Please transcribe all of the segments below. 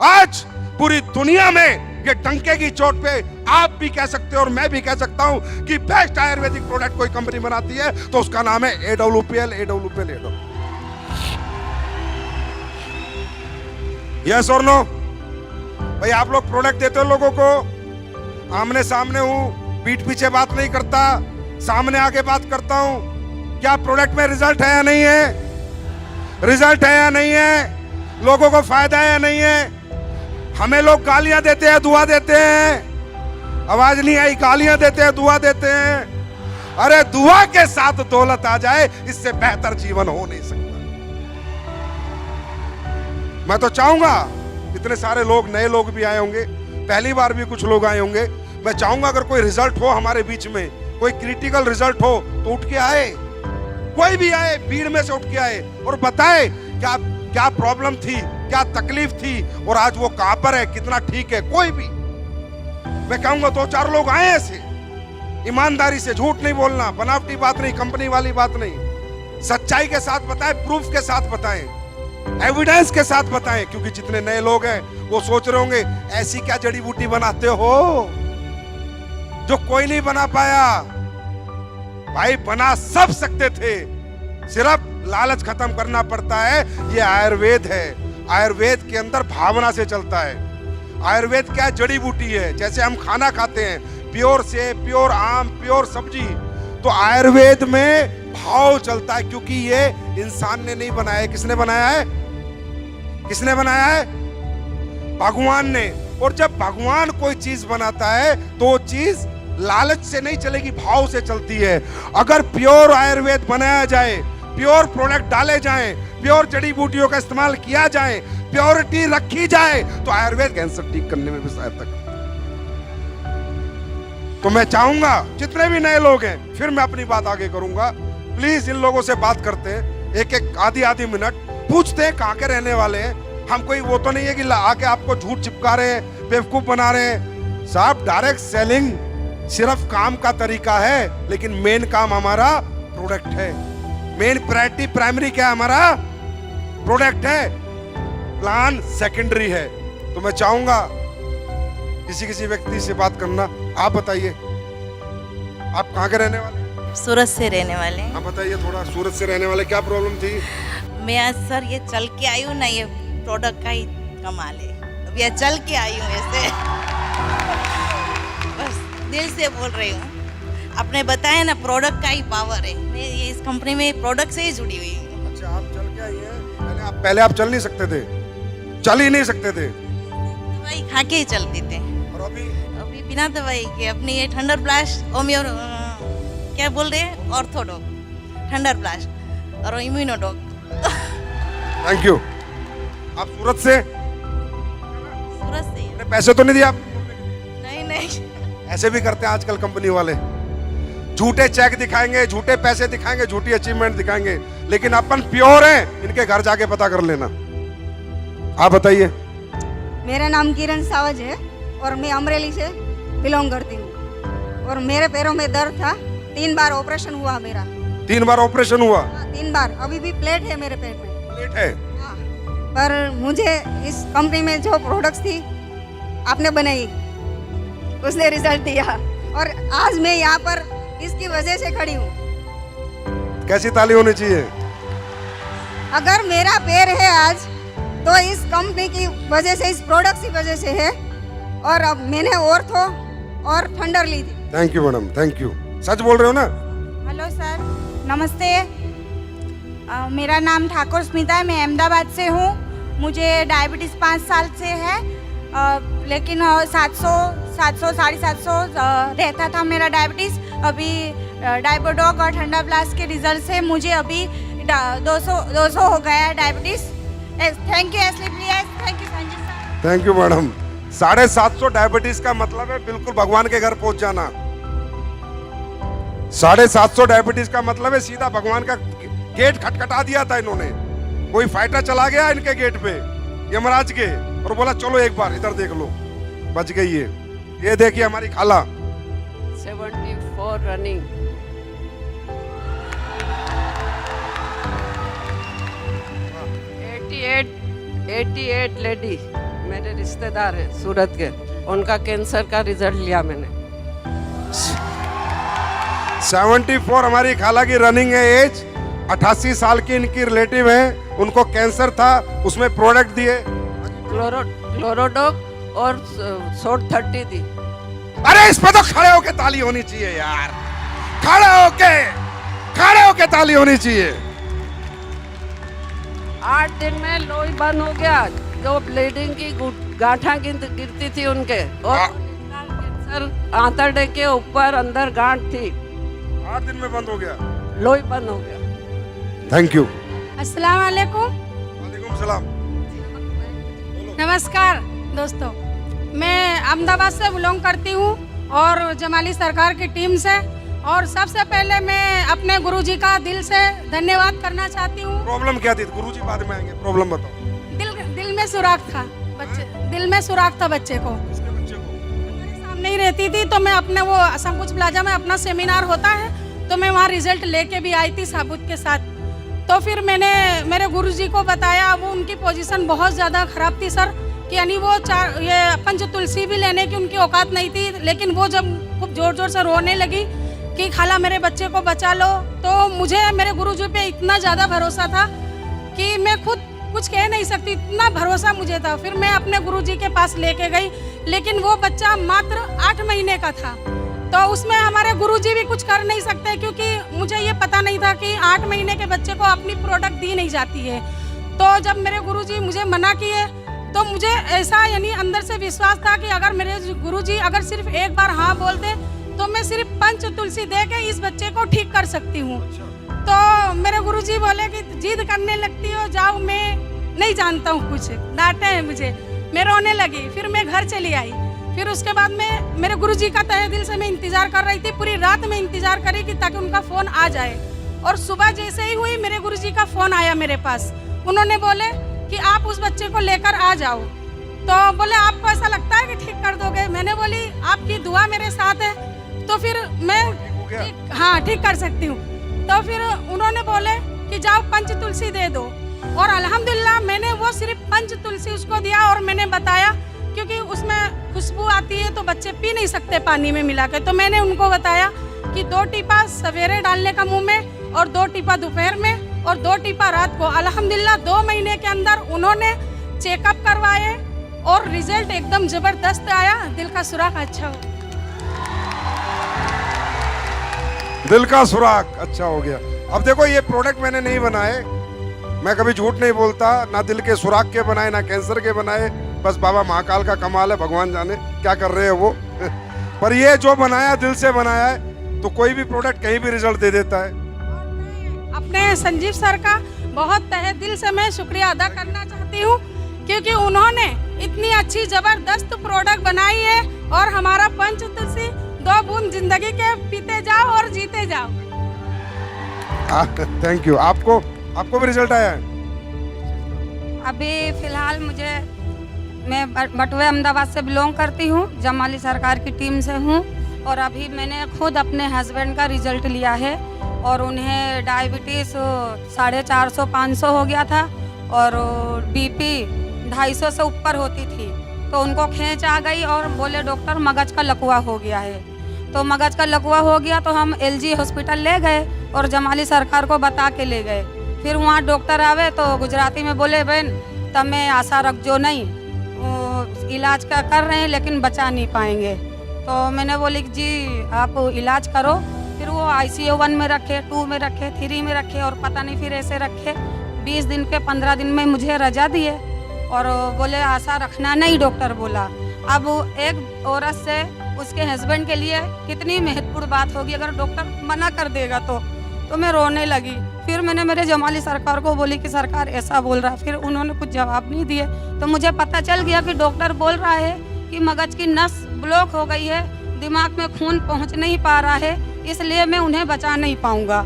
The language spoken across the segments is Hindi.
आज पूरी दुनिया में ये डंके की चोट पे आप भी कह सकते हो और मैं भी कह सकता हूं कि बेस्ट आयुर्वेदिक प्रोडक्ट कोई कंपनी बनाती है तो उसका नाम है AWPL। यस और नो? भाई आप लोग प्रोडक्ट देते हो लोगों को, आमने सामने हूं, पीठ पीछे बात नहीं करता, सामने आके बात करता हूं। क्या प्रोडक्ट में रिजल्ट है या नहीं है? रिजल्ट है या नहीं है? लोगों को फायदा है या नहीं है? हमें लोग गालियां देते हैं, दुआ देते हैं। आवाज नहीं आई? गालियां देते हैं, दुआ देते हैं। अरे दुआ के साथ दौलत आ जाए, इससे बेहतर जीवन हो नहीं सकता। मैं तो चाहूंगा, इतने सारे लोग, नए लोग भी आए होंगे, पहली बार भी कुछ लोग आए होंगे, मैं चाहूंगा अगर कोई रिजल्ट हो हमारे बीच में, कोई क्रिटिकल रिजल्ट हो तो उठ के आए, कोई भी आए, भीड़ में से उठ के आए और बताए क्या क्या प्रॉब्लम थी, क्या तकलीफ थी और आज वो कहां पर है, कितना ठीक है। कोई भी, मैं कहूंगा 2-4 लोग आए ऐसे, ईमानदारी से, झूठ नहीं बोलना, बनावटी बात नहीं, कंपनी वाली बात नहीं, सच्चाई के साथ बताएं, प्रूफ के साथ बताएं, एविडेंस के साथ बताएं। क्योंकि जितने नए लोग हैं वो सोच रहे होंगे ऐसी क्या जड़ी बूटी बनाते हो जो कोई नहीं बना पाया। भाई बना सब सकते थे, सिर्फ लालच खत्म करना पड़ता है। ये आयुर्वेद है, आयुर्वेद के अंदर भावना से चलता है। आयुर्वेद क्या जड़ी बूटी है, जैसे हम खाना खाते हैं, प्योर से प्योर आम, प्योर सब्जी, तो आयुर्वेद में भाव चलता है। क्योंकि ये इंसान ने नहीं बनाया है, किसने बनाया है? किसने बनाया है? भगवान ने। और जब भगवान कोई चीज बनाता है तो वो चीज लालच से नहीं चलेगी, भाव से चलती है। अगर प्योर आयुर्वेद बनाया जाए, प्योर प्रोडक्ट डाले जाएं, प्योर जड़ी बूटियों का इस्तेमाल किया जाए, प्योरिटी रखी जाए, तो आयुर्वेद कैंसर ठीक करने में भी सहायता करता है। तो मैं चाहूंगा जितने भी नए लोग हैं, फिर मैं अपनी बात आगे करूंगा, प्लीज इन लोगों से बात करते हैं, एक आधी मिनट पूछते हैं कहां के रहने वाले हैं। हम कोई वो तो नहीं है कि आके आपको झूठ चिपका रहे हैं, बेवकूफ बना रहे हैं। साहब डायरेक्ट सेलिंग सिर्फ काम का तरीका है, लेकिन मेन काम हमारा प्रोडक्ट है। मेन प्रायोरिटी, प्राइमरी क्या है? हमारा प्रोडक्ट है, प्लान सेकेंडरी है। तो मैं चाहूंगा किसी व्यक्ति से बात करना। आप बताइए, आप कहाँ के रहने वाले? सूरत से रहने वाले हैं। आप बताइए थोड़ा, सूरत से रहने वाले, क्या प्रॉब्लम थी? मैं आज सर ये चल के आई हूँ ना, ये प्रोडक्ट का ही कमाल है। अब ये चल के आई हूँ ऐसे, बस दिल से बोल रही हूँ। आपने बताया ना प्रोडक्ट का ही पावर है, मैं ये इस कंपनी में प्रोडक्ट से ही जुड़ी हुई हूँ। अच्छा, आप चल के आई हैं? पहले आप चल नहीं सकते थे? चल ही नहीं सकते थे? दवाई खा के ही चलते थे। और अभी बिना दवाई के अपनी ये थंडर ब्लास्ट, होम्यो क्या बोल रहे हैं, ऑर्थोडॉक, थंडर ब्लास्ट और इम्यूनोडॉक। Thank you. आप सूरत से? सूरत से। पैसे तो नहीं दिए आप? नहीं। ऐसे भी करते हैं आजकल कंपनी वाले, झूठे चेक दिखाएंगे, झूठे पैसे दिखाएंगे, झूठी अचीवमेंट दिखाएंगे, लेकिन अपन प्योर हैं। इनके घर जाके पता कर लेना। आप बताइए। मेरा नाम किरण सावज है और मैं अमरेली से बिलोंग करती हूँ। और मेरे पैरों में दर्द था, 3 बार ऑपरेशन हुआ मेरा। 3 बार ऑपरेशन हुआ? 3 बार। अभी भी प्लेट है मेरे पेट में। प्लेट है? हाँ। पर मुझे इस कंपनी में जो प्रोडक्ट्स थी आपने बनाई, उसने रिजल्ट दिया और आज मैं यहाँ पर इसकी वजह से खड़ी हूँ। कैसी ताली होनी चाहिए? अगर मेरा पैर है आज तो इस कंपनी की वजह से, इस प्रोडक्ट की वजह से है। और अब मैंने ऑर्थो और थंडर ली थी। Thank you madam, thank you. सच बोल रहे हो ना? हेलो सर, नमस्ते। मेरा नाम ठाकुर स्मिता है, मैं अहमदाबाद से हूँ। मुझे डायबिटीज़ 5 साल से है, लेकिन 700 750 रहता था मेरा डायबिटीज़। अभी डायबोडॉक और ठंडा ब्लास्ट के रिजल्ट से मुझे अभी 200 हो गया है डायबिटीज़। थैंक यू एसली please, thank you Sanjay sir. Thank you madam. 750 diabetes का मतलब है बिल्कुल भगवान के घर पहुंच जाना। 750 डायबिटीज का मतलब है सीधा भगवान का गेट खटखटा दिया था इन्होंने। कोई फाइटर चला गया इनके गेट पे, यमराज के, और बोला चलो एक बार इधर देख लो, बच गई है। ये देखिए हमारी खाला। 74 रनिंग। 88 लेडी मेरे रिश्तेदार हैं सूरत के, उनका कैंसर का रिजल्ट लिया मैंने। 74 हमारी खाला की रनिंग है एज, 88 साल की इनकी रिलेटिव है, उनको कैंसर था, उसमें प्रोडक्ट दिए। क्लोरोडॉक और शॉर्ट 30 दी। अरे इस पे तो खड़े होके ताली होनी चाहिए यार, खड़े होके ताली होनी चाहिए। 8 दिन में लोई बंद हो गया, जो ब्लीडिंग की गांठा गिरती थी उनके, और कैंसर आंतड़े के ऊपर अंदर गांठ थी, 8 दिन में बंद हो गया, लोई बंद हो गया। Thank you. अस्सलाम वालेकुम। वालेकुम सलाम। नमस्कार दोस्तों, मैं अहमदाबाद से बिलोंग करती हूँ और जमाली सरकार की टीम से, और सबसे पहले मैं अपने गुरुजी का दिल से धन्यवाद करना चाहती हूँ। प्रॉब्लम क्या थी? गुरुजी बाद में आएंगे, प्रॉब्लम बताओ। दिल में सुराख था बच्चे, दिल में सुराख था बच्चे को, इसके बच्चे को मेरे सामने ही रहती थी, तो मैं अपने वो संकुच प्लाजा में अपना सेमिनार होता है, तो मैं वहाँ रिजल्ट लेके भी आई थी साबुत के साथ। तो फिर मैंने मेरे गुरुजी को बताया, वो उनकी पोजीशन बहुत ज़्यादा ख़राब थी सर, कि यानी वो ये पंच तुलसी भी लेने की उनकी औकात नहीं थी, लेकिन वो जब खूब ज़ोर ज़ोर से रोने लगी कि खाला मेरे बच्चे को बचा लो, तो मुझे मेरे गुरुजी पे इतना ज़्यादा भरोसा था कि मैं खुद कुछ कह नहीं सकती, इतना भरोसा मुझे था। फिर मैं अपने गुरुजी के पास लेके गई, लेकिन वो बच्चा मात्र 8 महीने का था, तो उसमें हमारे गुरुजी भी कुछ कर नहीं सकते, क्योंकि मुझे ये पता नहीं था कि 8 महीने के बच्चे को अपनी प्रोडक्ट दी नहीं जाती है। तो जब मेरे गुरुजी मुझे मना किए, तो मुझे ऐसा यानी अंदर से विश्वास था कि अगर मेरे गुरुजी अगर सिर्फ एक बार हाँ बोल दे, तो मैं सिर्फ पंच तुलसी दे के इस बच्चे को ठीक कर सकती हूँ। तो मेरे गुरुजी बोले कि जिद करने लगती हो, जाओ, मैं नहीं जानता हूँ कुछ, डांटे हैं मुझे, मैं रोने लगी। फिर मैं घर चली आई। फिर उसके बाद में मेरे गुरुजी का तहे दिल से मैं इंतज़ार कर रही थी, पूरी रात में इंतज़ार करी कि ताकि उनका फ़ोन आ जाए। और सुबह जैसे ही हुई, मेरे गुरुजी का फ़ोन आया मेरे पास। उन्होंने बोले कि आप उस बच्चे को लेकर आ जाओ। तो बोले आपको ऐसा लगता है कि ठीक कर दोगे? मैंने बोली आपकी दुआ मेरे साथ है, तो फिर मैं हाँ ठीक कर सकती हूँ। तो फिर उन्होंने बोले कि जाओ पंच तुलसी दे दो, और अल्हम्दुलिल्लाह मैंने वो सिर्फ पंच तुलसी उसको दिया, और मैंने बताया क्योंकि उसमें खुशबू आती है तो बच्चे पी नहीं सकते पानी में मिला के, तो मैंने उनको बताया कि 2 टीपा सवेरे डालने का मुंह में, और 2 टीपा दोपहर में, और 2 टीपा रात को। अल्हम्दुलिल्लाह 2 महीने के अंदर उन्होंने चेकअप करवाए और रिजल्ट एकदम ज़बरदस्त आया, दिल का सुराख अच्छा हो। दिल का सुराख अच्छा हो गया। अब देखो, ये प्रोडक्ट मैंने नहीं बनाए, मैं कभी झूठ नहीं बोलता, ना दिल के सुराख के बनाए ना कैंसर के बनाए, बस बाबा महाकाल का कमाल है, भगवान जाने क्या कर रहे हैं वो। पर ये जो बनाया दिल से बनाया है, तो कोई भी प्रोडक्ट कहीं भी रिजल्ट दे देता है। अपने संजीव सर का बहुत तहे दिल से मैं शुक्रिया अदा करना चाहती हूँ, क्योंकि उन्होंने इतनी अच्छी ज़बरदस्त प्रोडक्ट बनाई है, और हमारा पंच तुलसी 2 बूंद जिंदगी के पीते जाओ और जीते जाओ। Thank you. आपको भी रिजल्ट आया है? अभी फ़िलहाल मैं बटुए अहमदाबाद से बिलोंग करती हूँ, जमाली सरकार की टीम से हूँ, और अभी मैंने खुद अपने हस्बैंड का रिज़ल्ट लिया है, और उन्हें डायबिटीज़ 450-500 हो गया था, और बीपी 250 से ऊपर होती थी, तो उनको खींच आ गई, और बोले डॉक्टर मगज का लकवा हो गया है। तो मगज का लकवा हो गया तो हम LG हॉस्पिटल ले गए और जमाली सरकार को बता के ले गए। फिर वहाँ डॉक्टर आवे तो गुजराती में बोले, बहन तमें आशा रख जो नहीं, इलाज का कर रहे हैं लेकिन बचा नहीं पाएंगे। तो मैंने बोली जी आप इलाज करो। फिर वो ICU 1 में रखे, 2 में रखे, 3 में रखे, और पता नहीं फिर ऐसे रखे। 20 दिन के 15 दिन में मुझे रजा दिए, और बोले आशा रखना नहीं, डॉक्टर बोला। अब एक औरत से उसके हस्बैंड के लिए कितनी महत्वपूर्ण बात होगी, अगर डॉक्टर मना कर देगा तो मैं रोने लगी। फिर मैंने मेरे जमाली सरकार को बोली कि सरकार ऐसा बोल रहा है, फिर उन्होंने कुछ जवाब नहीं दिए। तो मुझे पता चल गया कि डॉक्टर बोल रहा है कि मगज की नस ब्लॉक हो गई है, दिमाग में खून पहुंच नहीं पा रहा है, इसलिए मैं उन्हें बचा नहीं पाऊंगा।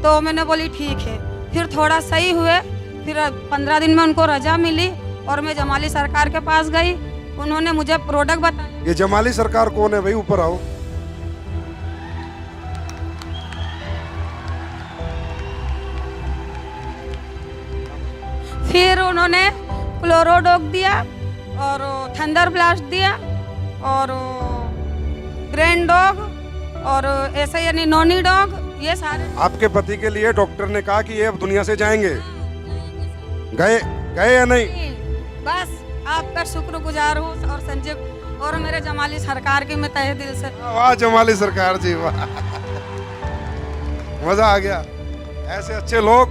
तो मैंने बोली ठीक है। फिर थोड़ा सही हुए, फिर 15 दिन में उनको रजा मिली, और मैं जमाली सरकार के पास गई, उन्होंने मुझे प्रोडक्ट बताया। ये जमाली सरकार कौन है भाई? ऊपर आओ। फिर उन्होंने क्लोरोडॉक दिया, और थंडर ब्लास्ट दिया और ग्रैंड डॉग और ऐसे यानी नॉनी डॉग, ये सारे। आपके पति के लिए डॉक्टर ने कहा कि ये अब दुनिया से जाएंगे, गए गए या नहीं? बस आपका शुक्रगुजार हूँ और संजीव और मेरे जमाली सरकार की मैं तहे दिल से। वाह जमाली सरकार जी, वाह, मजा आ गया। ऐसे अच्छे लोग,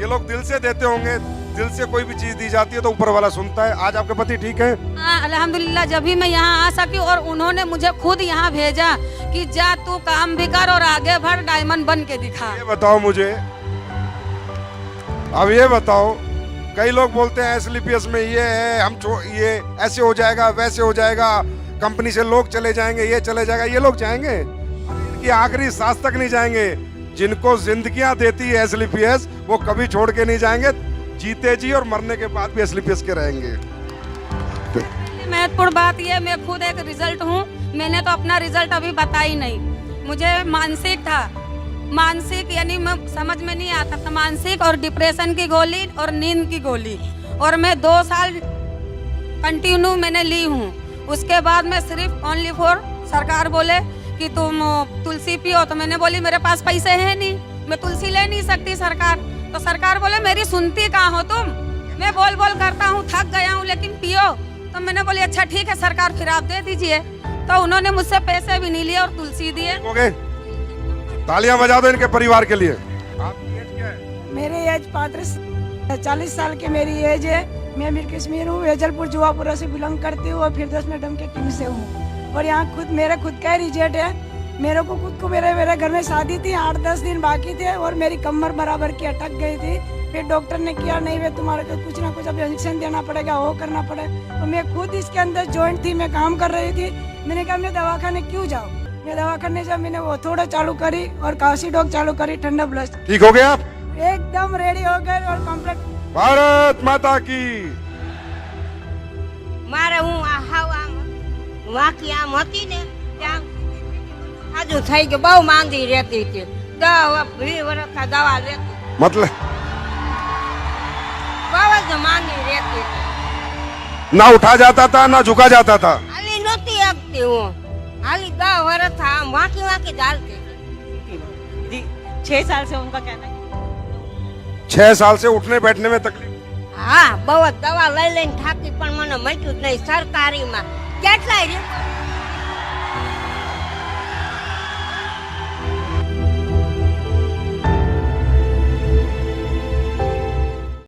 ये लोग दिल से देते होंगे, दिल से कोई भी चीज दी जाती है तो ऊपर वाला सुनता है। आज आपके पति ठीक है? हाँ अल्हम्दुलिल्लाह, जब भी मैं यहाँ आ सकी और उन्होंने मुझे खुद यहाँ भेजा कि जा तू काम भी कर और आगे बढ़, डायमंड बन के दिखा। ये बताओ मुझे, अब ये बताओ, कई लोग बोलते हैं एसएलपीएस में ये है, ये ऐसे हो जाएगा, वैसे हो जाएगा, कंपनी से लोग चले जाएंगे, ये चले जाएगा। ये लोग जाएंगे, इनकी आखिरी सांस तक नहीं जाएंगे। जिनको जिंदगियां देती है एसएलपीएस, वो कभी छोड़ के नहीं जाएंगे, जीते जी और मरने के बाद भी एसएलपीएस के रहेंगे। महत्वपूर्ण बात यह, मैं खुद एक रिजल्ट हूँ, मैंने तो अपना रिजल्ट अभी बताई नहीं। मुझे मानसिक था, मानसिक यानी मैं समझ में नहीं आता था, मानसिक और डिप्रेशन की गोली और नींद की गोली, और मैं 2 साल कंटिन्यू मैंने ली हूँ। उसके बाद मैं सिर्फ ओनली फॉर, सरकार बोले कि तुम तुलसी पियो, तो मैंने बोली मेरे पास पैसे हैं नहीं, मैं तुलसी ले नहीं सकती सरकार। तो सरकार बोले मेरी सुनती कहाँ हो तुम, मैं बोल बोल करता हूँ, थक गया हूँ, लेकिन पियो। तो मैंने बोली अच्छा ठीक है सरकार, फिर आप दे दीजिए। तो उन्होंने मुझसे पैसे भी नहीं लिए और तुलसी दिए। हो गए, तालियां बजा दो इनके परिवार के लिए। आपकी एज क्या है? मेरी एज 40 साल की मेरी एज है। मैं मीर कश्मीर हूँ, वेजलपुर जुआपुरा से बिलोंग करती हूँ और फिर 10 मैडम के टीम से हूँ। और यहाँ खुद मेरे खुद का रिजल्ट है। मेरे को खुद को मेरे घर में शादी थी, 8-10 दिन बाकी थे और मेरी कमर बराबर की अटक गई थी। फिर डॉक्टर ने किया नहीं वे तुम्हारे को कुछ ना कुछ अब इंजेक्शन देना पड़ेगा, वो करना पड़ेगा। और मैं खुद इसके अंदर जॉइंट थी, मैं काम कर रही थी। मैंने कहा मैं दवाखाने क्यों जाऊँ, मैं दवाखाने जब मैंने वो थोड़ा चालू करी और काशी डॉग चालू करी, ठंडा ब्लस्ट, ठीक हो गए आप? एकदम रेडी हो गए और कम्प्लीट। भारत माता की। મારે હું આમ વાકી આમ હતી ને ત્યાં આજુ થઈ ગયું, બહુ માંદી રહેતી હતી, 20 વર્ષ દવા લેતી, मतलब બહુ જ માંદી રહેતી હતી, ना उठा जाता था ना झुका जाता था। હાલી નહોતી શકતી હું, હાલી 10 વર્ષ આમ વાંકી વાંકી જ હાલતી હતી। 6 साल से उनका कहना है 6 साल से उठने बैठने में तकलीफ। હા બહુ જ દવા લઈ લઈને થાકી, પણ મને મટ્યું જ નહીં। સરકારીમાં કેટલાય